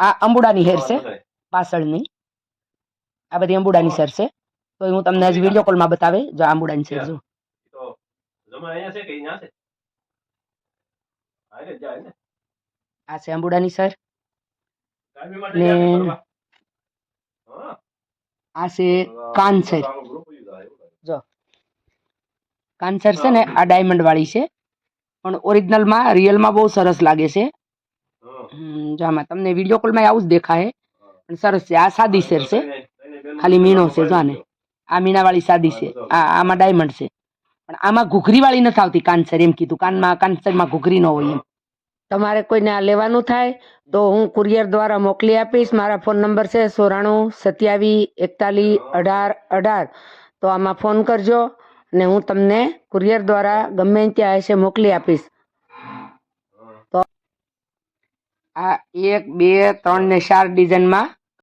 આ અંબુડાની હેર છે પાછળની, આ બધી અંબુડાની સેર છે. તો હું તમને આજ વિડીયો કોલમાં બતાવે. જો અંબુડાની સેર જો આ છે અંબુડાની સેર ને આ છે કાનસેર. જો કાનસેર છે ને આ ડાયમંડ વાળી છે, પણ ઓરિજિનલમાં રિયલમાં બહુ સરસ લાગે છે. જો આમાં તમને વિડીયો કોલમાં આવું જ દેખાય, પણ સરસ છે. આ સાદી સેર છે, ખાલી મીણો છે. જો આને આ મીણા વાળી સાદી છે, આમાં ડાયમંડ છે. પણ આમાં ઘૂઘરી વાળી નથી આવતી કાનસેર. એમ કીધું કાનમાં કાનસેરમાં ઘૂઘરી ન હોય એમ. તમારે કોઈને આ લેવાનું થાય તો હું કુરિયર દ્વારા મોકલી આપીશ. મારા ફોન નંબર છે 94 27 41 18 18. તો આમાં ફોન કરજો ને હું તમને કુરિયર દ્વારા ગમે ત્યાં હશે મોકલી આપીશ. તો આ 1 2 3 ને 4 ડિઝાઇનમાં